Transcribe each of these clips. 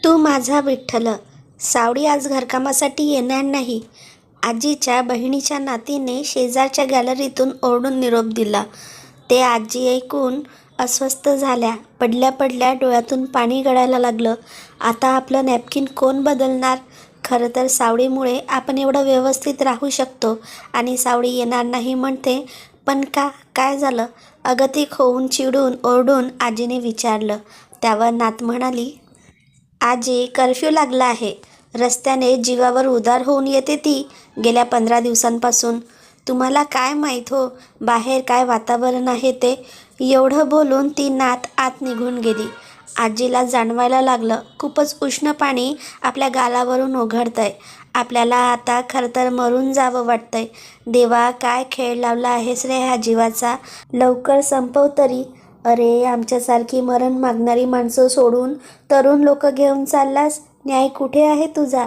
तू माझा विठ्ठल. सावडी आज घरकामासाठी येणार नाही. आजीच्या बहिणीच्या नातीने शेजारच्या गॅलरीतून ओरडून निरोप दिला. ते आजी ऐकून अस्वस्थ झाल्या. पडल्या पडल्या डोळ्यातून पाणी गळायला लागलं. आता आपलं नॅपकिन कोण बदलणार? खरं तर सावडीमुळे आपण एवढं व्यवस्थित राहू शकतो आणि सावडी येणार नाही म्हणते. पण का? काय झालं? अगतिक होऊन चिडून ओरडून आजीने विचारलं. त्यावर नात म्हणाली, आजी, कर्फ्यू लागला आहे. रस्त्याने जीवावर उदार होऊन येते ती गेल्या 15 दिवसांपासून. तुम्हाला काय माहीत हो बाहेर काय वातावरण आहे ते. एवढं बोलून ती नात आत निघून गेली. आजीला जाणवायला लागलं, खूपच उष्ण पाणी आपल्या गालावरून ओघळतंय. आपल्याला आता खरं तर मरून जावं वाटतंय. देवा, काय खेळ लावला आहेस रे ह्या जीवाचा. लवकर संपव तरी. अरे, आमच्यासारखी मरण मागणारी माणसं सोडून तरुण लोक घेऊन चाललास. न्याय कुठे आहे तुझा?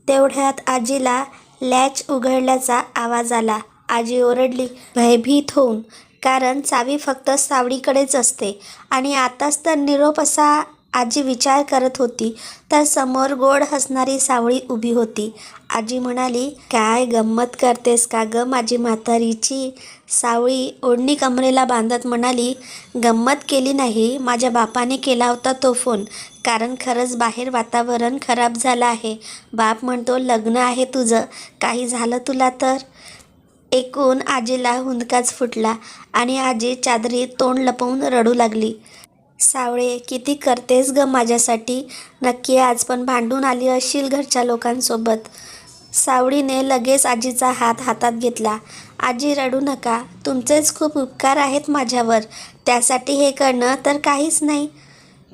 तेवढ्यात आजीला लॅच उघडल्याचा आवाज आला. आजी ओरडली भयभीत होऊन, कारण चावी फक्त सावडीकडेच असते. आणि आताच तर निरोप असा आजी विचार करत होती तर समोर गोड हसणारी सावळी उभी होती. आजी म्हणाली, काय गंमत करतेस का ग माझी म्हातारीची? सावळी ओढणी कमरेला बांधत म्हणाली, गंमत केली नाही, माझ्या बापाने केला होता तो फोन. कारण खरंच बाहेर वातावरण खराब झालं आहे. बाप म्हणतो लग्न आहे तुझं, काही झालं तुला तर. ऐकून आजीला हुंदकाच फुटला आणि आजी चादरीत तोंड लपवून रडू लागली. सावळे, किती करतेस ग माझ्यासाठी. नक्की आज पण भांडून आली असशील घरच्या लोकांसोबत. सावळीने लगेच आजीचा हात हातात घेतला. आजी, रडू नका. तुमचेच खूप उपकार आहेत माझ्यावर. त्यासाठी हे करणं तर काहीच नाही.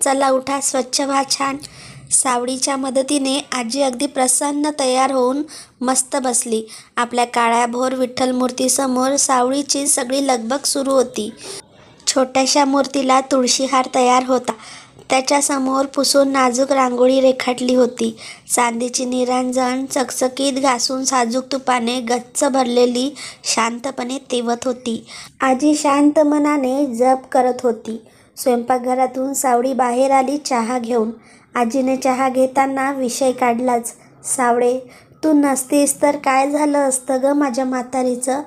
चला उठा, स्वच्छ व्हा छान. सावळीच्या मदतीने आजी अगदी प्रसन्न तयार होऊन मस्त बसली. आपल्या काळ्याभोर विठ्ठल मूर्तीसमोर सावळीची सगळी लगबग सुरू होती. छोट्याशा मूर्तीला तुळशीहार तयार होता. त्याच्यासमोर पुसून नाजूक रांगोळी रेखाटली होती. चांदीची निरांजन चकचकीत घासून साजूक तुपाने गच्च भरलेली शांतपणे तेवत होती. आजी शांत मनाने जप करत होती. स्वयंपाकघरातून सावडी बाहेर आली चहा घेऊन. आजीने चहा घेताना विषय काढलाच. सावळे, तू नसतीस तर काय झालं असतं ग माझ्या म्हातारीचं.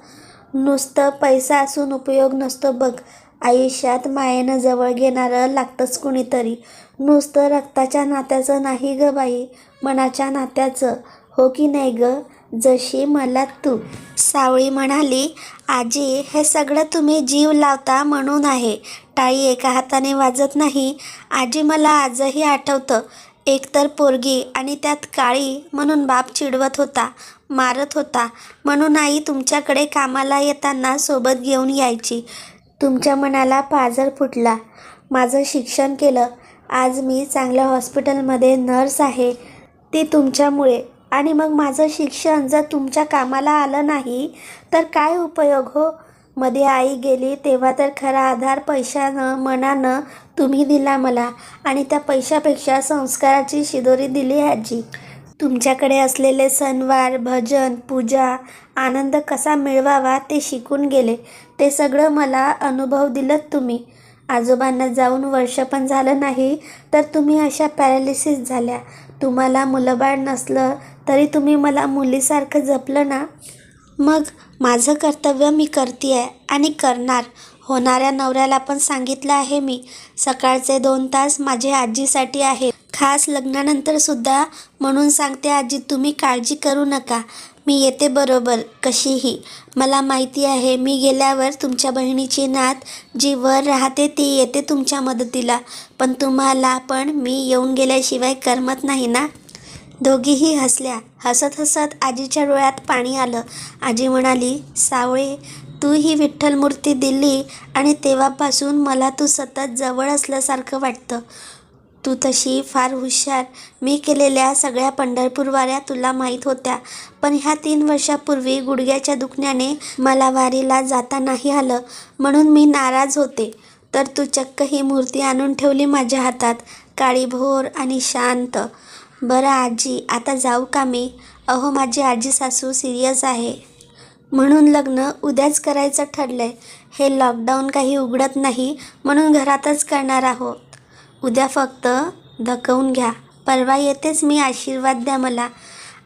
नुसतं पैसा असून उपयोग नसतो बघ. आयुष्यात मायेनं जवळ घेणारं लागतंच कुणीतरी. नुसतं रक्ताच्या नात्याचं नाही ग बाई, मनाच्या नात्याचं. हो की नाही ग? जशी मला तू. सावळी म्हणाली, आजी, हे सगळं तुम्ही जीव लावता म्हणून आहे. टाळी एका हाताने वाजत नाही. आजी, मला आजही आठवतं. एकतर पोरगी आणि त्यात काळी म्हणून बाप चिडवत होता, मारत होता. म्हणून आई तुमच्याकडे कामाला येताना सोबत घेऊन यायची. तुमच्या मनाला पाझर फुटला. माझं शिक्षण केलं. आज मी चांगल्या हॉस्पिटलमध्ये नर्स आहे. ती तुमच्यामुळे. आणि मग माझं शिक्षण जर तुमच्या कामाला आलं नाही तर काय उपयोग हो? मध्ये आई गेली तेव्हा तर खरा आधार पैशानं मनानं तुम्ही दिला मला. आणि त्या पैशापेक्षा संस्काराची शिदोरी दिली आजी. तुमच्याकडे असलेले सणवार, भजन, पूजा, आनंद कसा मिळवावा ते शिकून गेले. ते सगळं मला अनुभव दिलत तुम्ही. आजोबांना जाऊन वर्ष पण झालं नाही तर तुम्ही अशा पॅरालिसिस झाल्या. तुम्हाला मुलंबाळ नसलं तरी तुम्ही मला मुलीसारखं जपलं ना. मग माझं कर्तव्य मी करतीये आणि करणार. होणाऱ्या नवऱ्याला पण सांगितलं आहे मी. सकाळचे 2 तास माझे आजीसाठी आहे, खास लग्नानंतर सुद्धा. म्हणून सांगते आजी, तुम्ही काळजी करू नका. मी येते बरोबर कशीही. मला माहिती आहे मी गेल्यावर तुमच्या बहिणीची नात जी वर राहते ती येते तुमच्या मदतीला. पण तुम्हाला पण मी येऊन गेल्याशिवाय करमत नाही ना. दोघीही हसल्या. हसत हसत आजीच्या डोळ्यात पाणी आलं. आजी म्हणाली, सावळे, तू ही विठ्ठल मूर्ती दिली आणि तेव्हापासून मला तू सतत जवळ असल्यासारखं वाटतं. तू तशी फार हुशार. मी केलेल्या सगळ्या पंढरपूर वाऱ्या तुला माहीत होत्या. पण ह्या 3 वर्षापूर्वी गुडघ्याच्या दुखण्याने मला वारीला जाता नाही आलं म्हणून मी नाराज होते. तर तू चक्क ही मूर्ती आणून ठेवली माझ्या हातात, काळीभोर आणि शांत. बरं आजी, आता जाऊ का मी? अहो, माझी आजी सासू सिरियस आहे. म्हणून लग्न उद्याच करायचं ठरलंय. हे लॉकडाऊन काही उघडत नाही म्हणून घरातच करणार आहोत. उद्या फक्त धकवून घ्या. परवा येतेच मी, आशीर्वाद द्या मला.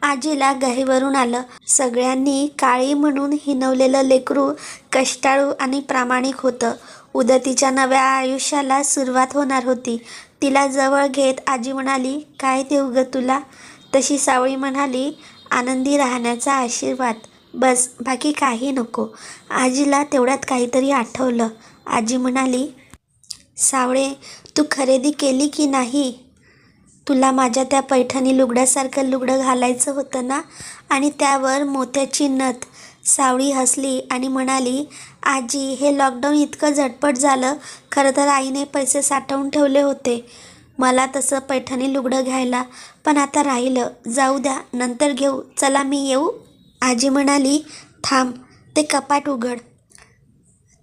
आजीला गहिवरून आलं. सगळ्यांनी काळी म्हणून हिणवलेलं लेकरू कष्टाळू आणि प्रामाणिक होतं. उद्या तिच्या नव्या आयुष्याला सुरुवात होणार होती. तिला जवळ घेत आजी म्हणाली, काय देऊ ग तुला? तशी सावळी म्हणाली, आनंदी राहण्याचा आशीर्वाद, बस, बाकी काही नको. आजीला तेवढ्यात काहीतरी आठवलं. आजी म्हणाली, सावळे, तू खरेदी केली की नाही? तुला माझ्या त्या पैठणी लुगड्यासारखं लुगडं घालायचं होतं ना, आणि त्यावर मोत्याची नथ. सावळी हसली आणि म्हणाली, आजी, हे लॉकडाऊन इतकं झटपट झालं. खरं तर आईने पैसे साठवून ठेवले होते मला तसं पैठणी लुगडं घ्यायला, पण आता राहिलं. जाऊ द्या, नंतर घेऊ. चला मी येऊ? आजी म्हणाली, थांब, ते कपाट उघड.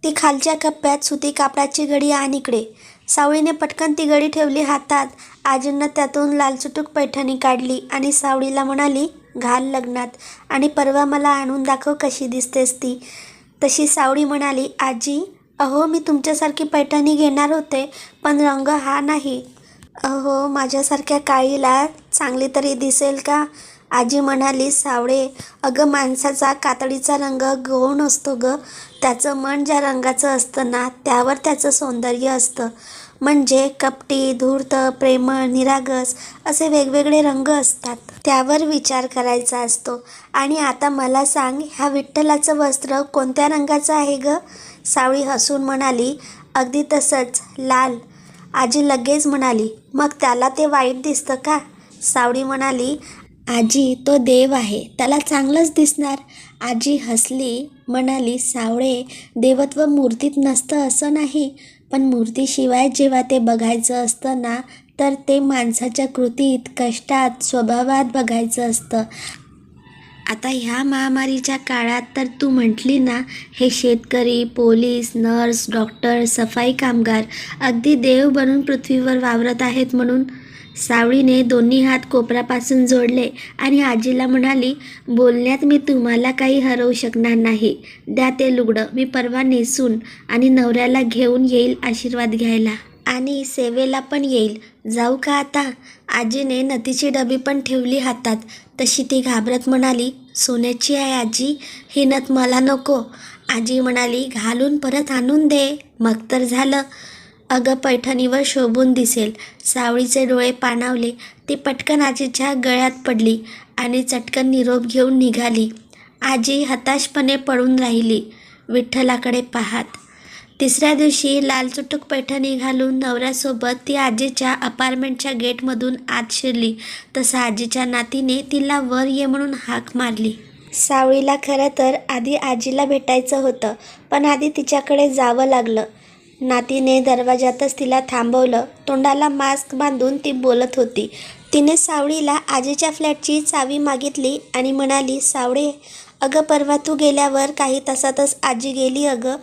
ती खालच्या कप्प्यात सुती कापडाची घडी आण इकडे. सावळीने पटकन ती घडी ठेवली हातात. आजीनं त्यातून लालचुटूक पैठणी काढली आणि सावळीला म्हणाली, घाल लग्नात, आणि परवा मला आणून दाखव कशी दिसतेस ती. तशी सावळी म्हणाली, आजी, अहो, मी तुमच्यासारखी पैठणी घेणार होते, पण रंग हा नाही. अहो, माझ्यासारख्या काळीला चांगली तरी दिसेल का? आजी म्हणाली, सावळे, अगं, माणसाचा कातडीचा रंग गौण असतो ग. त्याचं मन ज्या रंगाचं असतं ना, त्यावर त्याचं सौंदर्य असतं. म्हणजे कपटी, धूर्त, प्रेमळ, निरागस असे वेगवेगळे रंग असतात. त्यावर विचार करायचा असतो. आणि आता मला सांग, ह्या विठ्ठलाचं वस्त्र कोणत्या रंगाचं आहे ग? सावळी हसून म्हणाली, अगदी तसंच, लाल. आजी लगेच म्हणाली, मग त्याला ते वाईट दिसतं का? सावळी म्हणाली, आजी, तो देव आहे, त्याला चांगलंच दिसणार. आजी हसली, म्हणाली, सावळे, देवत्व मूर्तीत नसतं असं नाही, पण मूर्तीशिवाय जेव्हा ते बघायचं असतं ना, तर ते माणसाच्या कृतीत, कष्टात, स्वभावात बघायचं असतं. आता ह्या महामारीच्या काळात तर तू म्हटली ना, हे शेतकरी, पोलीस, नर्स, डॉक्टर, सफाई कामगार अगदी देव बनून पृथ्वीवर वावरत आहेत म्हणून. सावळीने दोन्ही हात कोपरापासून जोडले आणि आजीला म्हणाली, बोलण्यात मी तुम्हाला काही हरवू शकणार नाही. द्या ते लुगडं, मी परवा नेसून आणि नवऱ्याला घेऊन येईल आशीर्वाद घ्यायला. आणि सेवेला पण येईल. जाऊ का आता? आजीने नथीची डबी पण ठेवली हातात. तशी ती घाबरत म्हणाली, सोन्याची आहे आजी, ही नथ मला नको. आजी म्हणाली, घालून परत आणून दे, मग तर झालं. अगं, पैठणीवर शोभून दिसेल. सावळीचे डोळे पाणावले. ती पटकन आजीच्या गळ्यात पडली आणि चटकन निरोप घेऊन निघाली. आजी हताशपणे पडून राहिली, विठ्ठलाकडे पाहत. तिसऱ्या दिवशी लालचुटूक पैठणी घालून नवऱ्यासोबत ती आजीच्या अपार्टमेंटच्या गेटमधून आत शिरली. तसं आजीच्या नातीने तिला वर ये म्हणून हाक मारली. सावळीला खरं तर आधी आजीला भेटायचं होतं, पण आधी तिच्याकडे जावं लागलं. नातीने दरवाजातच तिला थांबवलं. तोंडाला मास्क बांधून ती बोलत होती. तिने सावळीला आजीच्या फ्लॅटची चावी मागितली आणि म्हणाली, सावळे, अगं, परवा तू गेल्यावर काही तासातच आजी गेली. अगं,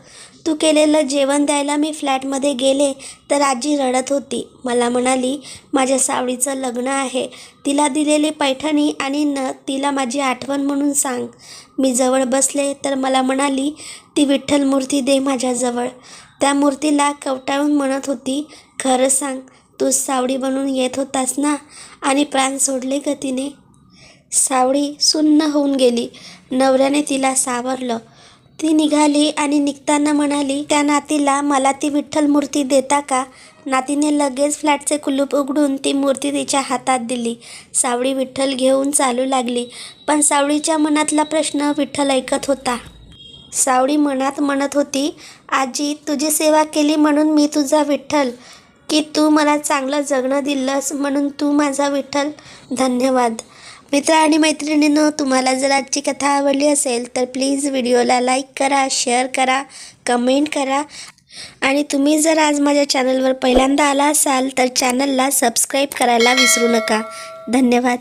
तू केलेलं जेवण द्यायला मी फ्लॅटमध्ये गेले तर आजी रडत होती. मला म्हणाली, माझ्या सावळीचं लग्न आहे, तिला दिलेली पैठणी आणि तिला माझी आठवण म्हणून सांग. मी जवळ बसले तर मला म्हणाली, ती विठ्ठल मूर्ती दे माझ्याजवळ. त्या मूर्तीला कवटाळून म्हणत होती, खरं सांग, तू सावळी बनून येत होतास ना? आणि प्राण सोडले ग तिने. सावळी सुन्न होऊन गेली. नवऱ्याने तिला सावरलं. ती निघाली आणि निघताना म्हणाली, त्या नातीला मला ती विठ्ठल मूर्ती देता का? नातीने लगेच फ्लॅटचे कुलूप उघडून ती मूर्ती तिच्या हातात दिली. सावळी विठ्ठल घेऊन चालू लागली. पण सावळीच्या मनातला प्रश्न विठ्ठल ऐकत होता. सावळी मनात म्हणत होती, आजी, तुझी सेवा केली म्हणून मी तुझा विठ्ठल, की तू मला चांगलं जगणं दिलंस म्हणून तू माझा विठ्ठल? धन्यवाद. मित्र आणि मैत्रिणींनो, तुम्हाला जर आजची कथा आवडली असेल तर प्लीज व्हिडिओला लाईक करा, शेअर करा, कमेंट करा. आणि तुम्ही जर आज माझ्या चॅनलवर पहिल्यांदा आला असाल तर चॅनलला सबस्क्राईब करायला विसरू नका. धन्यवाद.